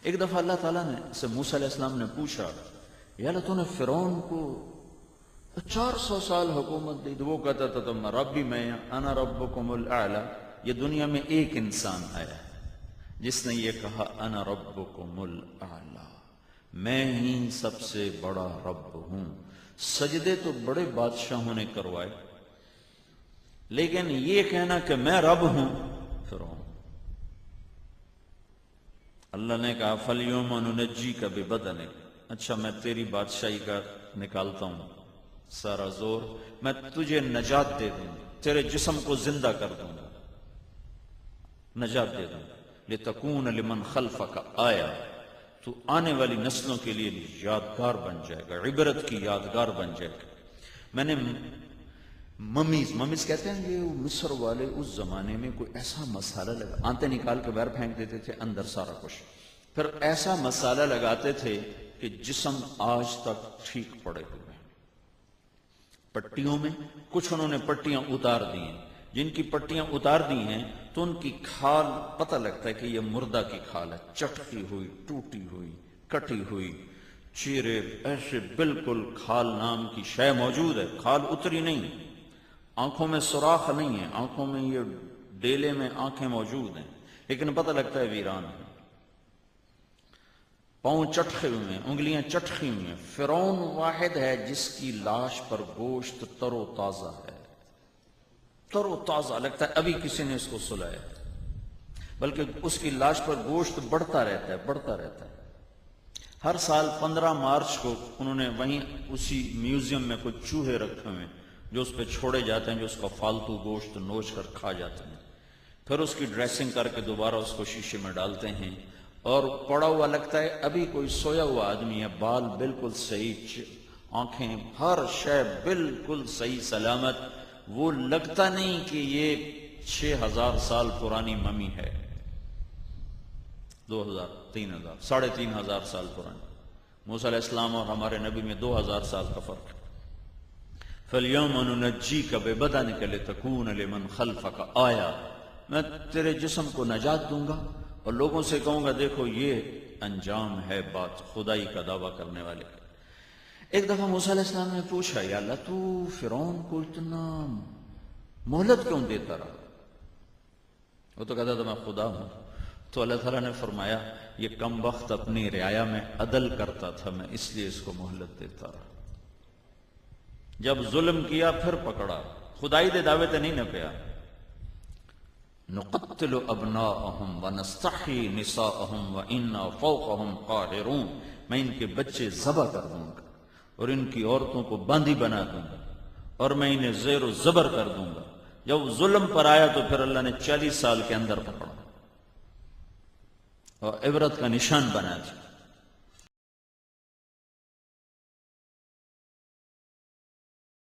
ایک دفعہ اللہ تعالیٰ نے سے موسیٰ علیہ السلام نے پوچھا، یا اللہ تو نے فرعون کو 400 سال حکومت دی، تو وہ کہتا تھا تم ربی میں انا ربکم الاعلی. یہ دنیا میں ایک انسان آیا ہے جس نے یہ کہا انا ربکم الاعلی، میں ہی سب سے بڑا رب ہوں. سجدے تو بڑے بادشاہوں نے کروائے، لیکن یہ کہنا کہ میں رب ہوں فرعون. اللہ نے کہا فَالْيَوْمَ نُنَجِّيكَ بِبَدَنِكَ، اچھا میں تیری بادشاہی کا نکالتا ہوں سارا زور، میں تجھے نجات دے دوں گا، تیرے جسم کو زندہ کر دوں گا، نجات دے دوں گا. لِتَكُونَ لِمَنْ خَلْفَكَ آیَةً، تو آنے والی نسلوں کے لیے یادگار بن جائے گا، عبرت کی یادگار بن جائے گا. میں نے ممیز کہتے ہیں کہ مصر والے اس زمانے میں کوئی ایسا مسالہ لگا، آنتے نکال کے باہر پھینک دیتے تھے، اندر سارا کچھ، پھر ایسا مسالہ لگاتے تھے کہ جسم آج تک ٹھیک پڑے ہوئے ہیں. پٹیوں میں کچھ انہوں نے پٹیاں اتار دی ہیں، جن کی پٹیاں اتار دی ہیں تو ان کی کھال پتہ لگتا ہے کہ یہ مردہ کی کھال ہے، چٹکی ہوئی، ٹوٹی ہوئی، کٹی ہوئی، چیرے ایسے بالکل کھال نام کی شے موجود ہے، کھال اتری نہیں، آنکھوں میں سوراخ نہیں ہے، آنکھوں میں یہ ڈیلے میں آنکھیں موجود ہیں، لیکن پتہ لگتا ہے ویران ہے. پاؤں چٹکے ہوئے ہیں، انگلیاں چٹکی ہوئی ہیں. فرعون واحد ہے جس کی لاش پر گوشت تر و تازہ ہے، تر و تازہ لگتا ہے ابھی کسی نے اس کو سلایا، بلکہ اس کی لاش پر گوشت بڑھتا رہتا ہے، بڑھتا رہتا ہے. ہر سال 15 مارچ کو انہوں نے وہیں اسی میوزیم میں کچھ چوہے رکھے ہوئے ہیں جو اس پہ چھوڑے جاتے ہیں، جو اس کا فالتو گوشت نوچ کر کھا جاتے ہیں. پھر اس کی ڈریسنگ کر کے دوبارہ اس کو شیشے میں ڈالتے ہیں، اور پڑا ہوا لگتا ہے ابھی کوئی سویا ہوا آدمی ہے، بال بالکل صحیح، آنکھیں ہر شے بالکل صحیح سلامت. وہ لگتا نہیں کہ یہ 6000 سال پرانی ممی ہے، 2000 3000 3500 سال پرانی. موسیٰ علیہ السلام اور ہمارے نبی میں 2000 سال کا فرق ہے. فَالْيَوْمَ نُنَجِّيكَ بِبَدَنِكَ لِتَكُونَ لِمَنْ خَلْفَكَ آیَةً، میں تیرے جسم کو نجات دوں گا اور لوگوں سے کہوں گا دیکھو یہ انجام ہے بات خدائی کا دعویٰ کرنے والے کا. ایک دفعہ موسیٰ علیہ السلام نے پوچھا، یا اللہ تو فرعون کو اتنا مہلت کیوں دیتا رہا؟ وہ تو کہتا تھا میں خدا ہوں. تو اللہ تعالیٰ نے فرمایا یہ کم وقت اپنی رعایا میں عدل کرتا تھا، میں اس لیے اس کو مہلت دیتا رہا. جب ظلم کیا پھر پکڑا، خدائی دے دعوے تے نہیں نہ پیا. نقتل ابناءہم ونستحی نساءہم وإنا فوقہم قاہرون، میں ان کے بچے ذبح کر دوں گا اور ان کی عورتوں کو باندھی بنا دوں گا اور میں انہیں زیر و زبر کر دوں گا. جب ظلم پر آیا تو پھر اللہ نے 40 سال کے اندر پکڑا اور عبرت کا نشان بنا دیا.